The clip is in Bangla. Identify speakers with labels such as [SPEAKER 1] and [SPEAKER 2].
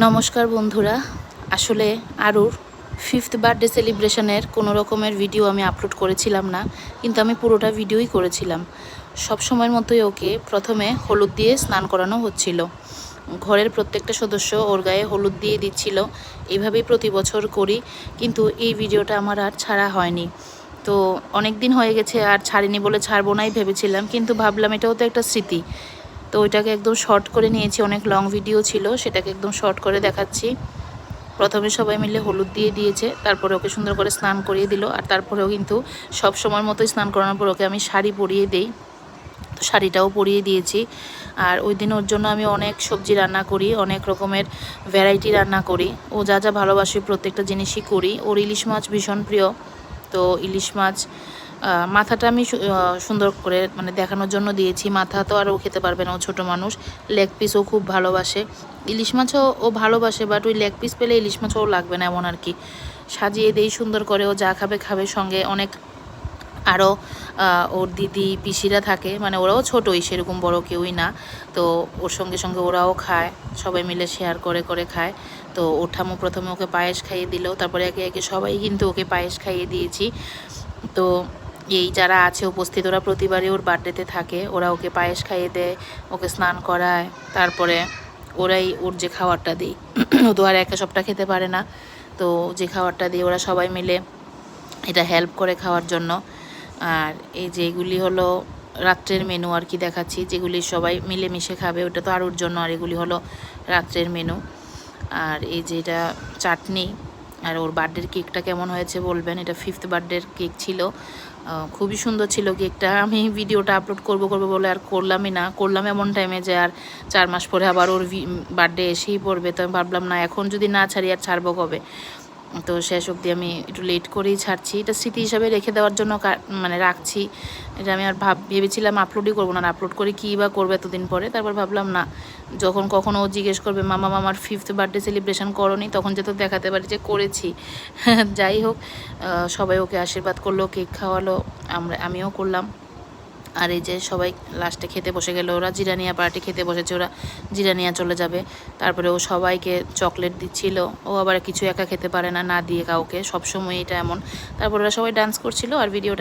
[SPEAKER 1] নমস্কার বন্ধুরা, আসলে আরুর 5th বার্থডে সেলিব্রেশনের কোনো রকমের ভিডিও আমি আপলোড করেছিলাম না, কিন্তু আমি পুরোটা ভিডিওই করেছিলাম। সব সময়ের মতোই ওকে প্রথমে হলুদ দিয়ে স্নান করানো হচ্ছিল। ঘরের প্রত্যেকটা সদস্য ওর গায়ে হলুদ দিয়ে দিচ্ছিল। এইভাবেই প্রতি বছর করি, কিন্তু এই ভিডিওটা আমার আর ছাড়া হয়নি। তো অনেক দিন হয়ে গেছে, আর ছাড়িনি বলে ছাড়বো নাই ভেবেছিলাম, কিন্তু ভাবলাম এটাও তো একটা স্মৃতি। তো ওইটাকে একদম শর্ট করে নিয়েছি, অনেক লং ভিডিও ছিল, সেটাকে একদম শর্ট করে দেখাচ্ছি। প্রথমে সবাই মিলে হলুদ দিয়ে দিয়েছে, তারপরে ওকে সুন্দর করে স্নান করিয়ে দিল। আর তারপরেও কিন্তু সব সময়ের মতোই স্নান করানোর পর ওকে আমি শাড়ি পরিয়ে দিই, তো শাড়িটাও পরিয়ে দিয়েছি। আর ওই দিন ওর জন্য আমি অনেক সবজি রান্না করি, অনেক রকমের ভ্যারাইটি রান্না করি। ও যা যা ভালোবাসে প্রত্যেকটা জিনিসই করি। ওর ইলিশ মাছ ভীষণ প্রিয়, তো ইলিশ মাছ মাথাটা আমি সুন্দর করে মানে দেখানোর জন্য দিয়েছি। মাথা তো আর ও খেতে পারবে না, ও ছোটো মানুষ। লেগ পিসও খুব ভালোবাসে, ইলিশ মাছও ও ভালোবাসে, বাট ওই লেগ পিস পেলে ইলিশ মাছও লাগবে না এমন আর কি। সাজিয়ে দেই সুন্দর করে, ও যা খাবে খাবে। সঙ্গে অনেক আরও ওর দিদি পিসিরা থাকে, মানে ওরাও ছোটোই, সেরকম বড় কেউই না। তো ওর সঙ্গে সঙ্গে ওরাও খায়, সবাই মিলে শেয়ার করে করে খায়। তো ওর ঠাম্মু প্রথমে ওকে পায়েস খাইয়ে দিল, তারপরে একে একে সবাই কিন্তু ওকে পায়েস খাইয়ে দিয়েছি। তো এই যারা আছে উপস্থিত, ওরা প্রতিবারই ওর বার্থডেতে থাকে, ওরা ওকে পায়েস খাইয়ে দেয়, ওকে স্নান করায়। তারপরে ওরাই ওর যে খাবারটা দিই, ও তো আর একা সবটা খেতে পারে না, তো যে খাবারটা দিই ওরা সবাই মিলে এটা হেল্প করে খাওয়ার জন্য। আর এই যে এগুলি হলো রাত্রের মেনু আর কি দেখাচ্ছি, যেগুলি সবাই মিলেমিশে খাবে, ওটা তো আরুর জন্য। আর এগুলি হলো রাত্রের মেনু। আর এই যে এটা চাটনি। আর ওর বার্থডের কেকটা কেমন হয়েছে বলবেন, এটা 5th বার্থডের কেক ছিল, খুবই সুন্দর ছিল কেকটা। আমি ভিডিওটা আপলোড করব বলে আর করলাম এমন টাইমে যে আর 4 মাস পরে আবার ওর বার্থডে এসেই পড়বে। তো আমি ভাবলাম না, এখন যদি না ছাড়ি আর ছাড়বো কবে। তো শেষ অবধি আমি একটু লেট করেই ছাড়ছি, এটা স্মৃতি হিসাবে রেখে দেওয়ার জন্য মানে রাখছি। এটা আমি আর ভেবেছিলাম আপলোডই করবো না, আপলোড করে কী বা করবে এতদিন পরে। তারপর ভাবলাম না, যখন কখনও ও জিজ্ঞেস করবে মামা আমার 5th বার্থডে সেলিব্রেশন করোনি, তখন যেহেতু দেখাতে পারি যে করেছি। যাই হোক, সবাই ওকে আশীর্বাদ করলো, কেক খাওয়ালো, আমিও করলাম। আর এই যে সবাই লাস্টে খেতে বসে গেল, ওরা জিরানিয়া পার্টি খেতে বসেছে, ওরা জিরানিয়া চলে যাবে। তারপরে ও সবাইকে চকলেট দিচ্ছিল, ও আবার কিছু একা খেতে পারে না, না দিয়ে কাউকে, সবসময় এটা এমন। তারপরে ওরা সবাই ডান্স করছিল, আর ভিডিওটা